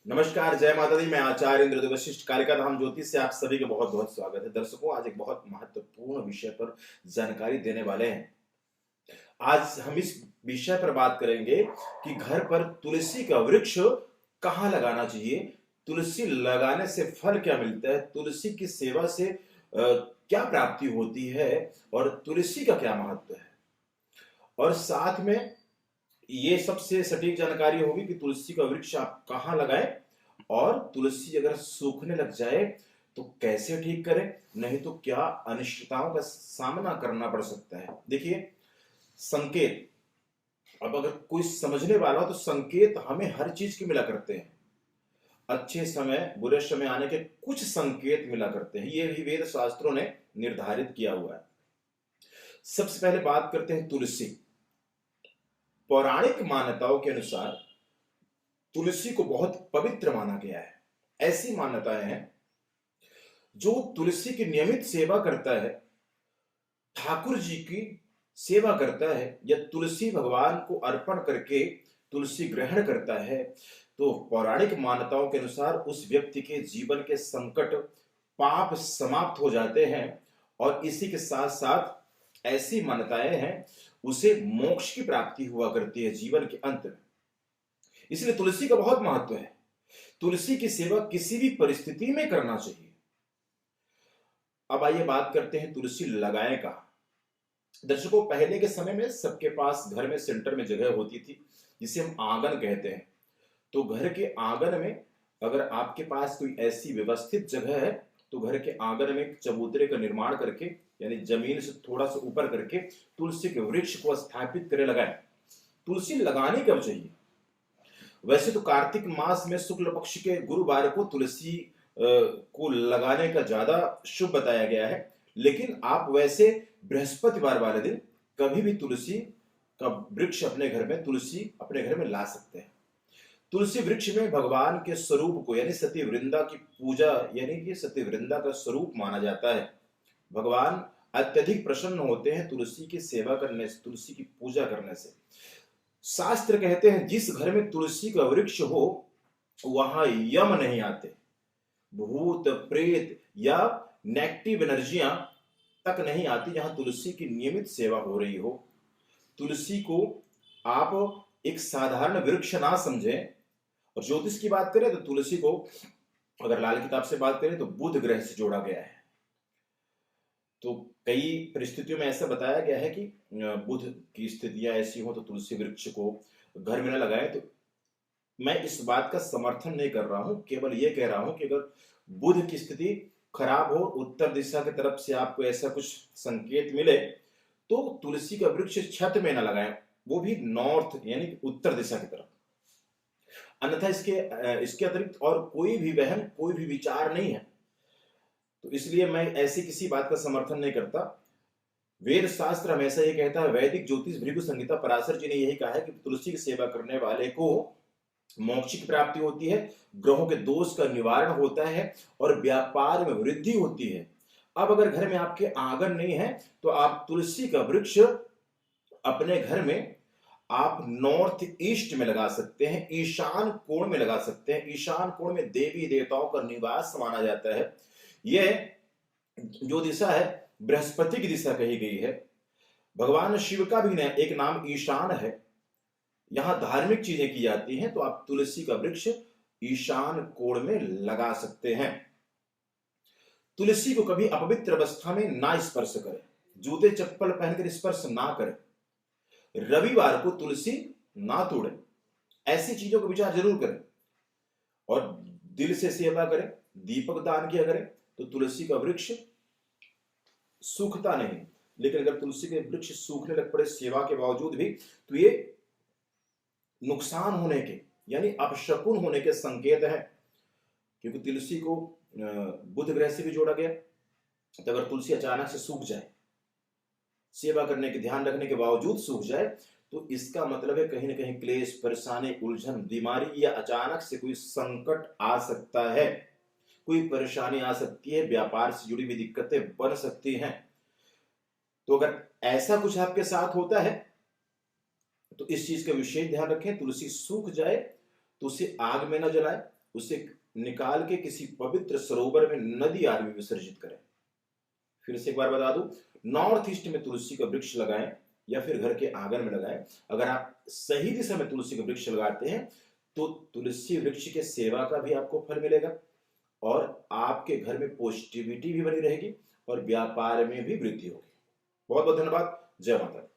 नमस्कार, जय माता दी। मैं आचार्य इंद्रदेव वशिष्ठ, कालिका धाम ज्योतिष से आप सभी का बहुत बहुत स्वागत है। दर्शकों, आज एक बहुत महत्वपूर्ण विषय पर जानकारी देने वाले हैं। आज हम इस विषय पर बात करेंगे कि घर पर तुलसी का वृक्ष कहाँ लगाना चाहिए, तुलसी लगाने से फल क्या मिलता है, तुलसी की सेवा से क्या प्राप्ति होती है और तुलसी का क्या महत्व है। और साथ में ये सबसे सटीक जानकारी होगी कि तुलसी का वृक्ष आप कहाँ लगाएं और तुलसी अगर सूखने लग जाए तो कैसे ठीक करें, नहीं तो क्या अनिश्चितताओं का सामना करना पड़ सकता है। देखिए, संकेत, अब अगर कोई समझने वाला हो तो संकेत हमें हर चीज के मिला करते हैं। अच्छे समय बुरे समय आने के कुछ संकेत मिला करते हैं, ये भी वेद शास्त्रों ने निर्धारित किया हुआ है। सबसे पहले बात करते हैं तुलसी। पौराणिक मान्यताओं के अनुसार तुलसी को बहुत पवित्र माना गया है। ऐसी मान्यताएं हैं, जो तुलसी की नियमित सेवा करता है, ठाकुर जी की सेवा करता है या तुलसी भगवान को अर्पण करके तुलसी ग्रहण करता है, तो पौराणिक मान्यताओं के अनुसार उस व्यक्ति के जीवन के संकट, पाप समाप्त हो जाते हैं। और इसी के साथ साथ ऐसी मान्यताएं हैं, उसे मोक्ष की प्राप्ति हुआ करती है जीवन के अंत में। इसलिए तुलसी का बहुत महत्व है। तुलसी की सेवा किसी भी परिस्थिति में करना चाहिए। अब आइए बात करते हैं तुलसी लगाएं कहां। दर्शकों, पहले के समय में सबके पास घर में सेंटर में जगह होती थी, जिसे हम आंगन कहते हैं। तो घर के आंगन में अगर आपके पास कोई ऐसी व्यवस्थित जगह है तो घर के आंगन में एक चबूतरे का निर्माण करके, यानी जमीन से थोड़ा सा ऊपर करके तुलसी के वृक्ष को स्थापित करे लगाएं। तुलसी लगानी कब चाहिए? वैसे तो कार्तिक मास में शुक्ल पक्ष के गुरुवार को तुलसी को लगाने का ज्यादा शुभ बताया गया है, लेकिन आप वैसे बृहस्पतिवार वाले दिन कभी भी तुलसी का वृक्ष अपने घर में, तुलसी अपने घर में ला सकते हैं। तुलसी वृक्ष में भगवान के स्वरूप को, यानी सती वृंदा की पूजा, यानी कि सती वृंदा का स्वरूप माना जाता है। भगवान अत्यधिक प्रसन्न होते हैं तुलसी की सेवा करने से, तुलसी की पूजा करने से। शास्त्र कहते हैं, जिस घर में तुलसी का वृक्ष हो वहां यम नहीं आते, भूत प्रेत या नेगेटिव एनर्जियां तक नहीं आती, जहां तुलसी की नियमित सेवा हो रही हो। तुलसी को आप एक साधारण वृक्ष ना समझें। और ज्योतिष की बात करें तो तुलसी को अगर लाल किताब से बात करें तो बुध ग्रह से जोड़ा गया है। तो कई परिस्थितियों में ऐसा बताया गया है कि बुध की स्थितियां ऐसी हो तो तुलसी वृक्ष को घर में न लगाएं। तो मैं इस बात का समर्थन नहीं कर रहा हूं, केवल ये कह रहा हूं कि अगर बुध की स्थिति खराब हो, उत्तर दिशा की तरफ से आपको ऐसा कुछ संकेत मिले, तो तुलसी का वृक्ष छत में न लगाएं, वो भी नॉर्थ यानी उत्तर दिशा की तरफ। अन्यथा इसके अतिरिक्त और कोई भी वहम, कोई भी विचार नहीं है। तो इसलिए मैं ऐसी किसी बात का समर्थन नहीं करता। वेद शास्त्र हमेशा ये कहता है, वैदिक ज्योतिष भृगु संहिता पराशर जी ने यही कहा है कि तुलसी की सेवा करने वाले को मोक्ष की प्राप्ति होती है, ग्रहों के दोष का निवारण होता है और व्यापार में वृद्धि होती है। अब अगर घर में आपके आंगन नहीं है तो आप तुलसी का वृक्ष अपने घर में आप नॉर्थ ईस्ट में लगा सकते हैं, ईशान कोण में लगा सकते हैं। ईशान कोण में देवी देवताओं का निवास माना जाता है। यह जो दिशा है बृहस्पति की दिशा कही गई है। भगवान शिव का भी एक नाम ईशान है। यहां धार्मिक चीजें की जाती हैं, तो आप तुलसी का वृक्ष ईशान कोण में लगा सकते हैं। तुलसी को कभी अपवित्र अवस्था में ना स्पर्श करें, जूते चप्पल पहनकर स्पर्श ना करें। रविवार को तुलसी ना तोड़े, ऐसी चीजों का विचार जरूर करें। और दिल से सेवा करें, दीपक दान किया करें। तो तुलसी का वृक्ष सूखता नहीं, लेकिन अगर तुलसी के वृक्ष सूखने लग पड़े सेवा के बावजूद भी, तो ये नुकसान होने के, यानी अपशकुन होने के संकेत है। क्योंकि तुलसी को बुध ग्रह से भी जोड़ा गया। तो अगर तुलसी अचानक से सूख जाए, सेवा करने के, ध्यान रखने के बावजूद सूख जाए, तो इसका मतलब है कहीं ना कहीं क्लेश, परेशानी, उलझन, बीमारी या अचानक से कोई संकट आ सकता है, कोई परेशानी आ सकती है, व्यापार से जुड़ी हुई दिक्कतें बन सकती हैं। तो अगर ऐसा कुछ आपके साथ होता है तो इस चीज का विशेष ध्यान रखें। तुलसी सूख जाए तो उसे आग में न जलाएं, उसे निकाल के किसी पवित्र सरोवर में, नदी आदि में विसर्जित करें। फिर से एक बार बता दूं, नॉर्थ ईस्ट में तुलसी का वृक्ष लगाएं या फिर घर के आंगन में लगाएं। अगर आप सही दिशा में तुलसी का वृक्ष लगाते हैं तो तुलसी वृक्ष के सेवा का भी आपको फल मिलेगा और आपके घर में पॉजिटिविटी भी बनी रहेगी और व्यापार में भी वृद्धि होगी। बहुत बहुत धन्यवाद। जय माता दी।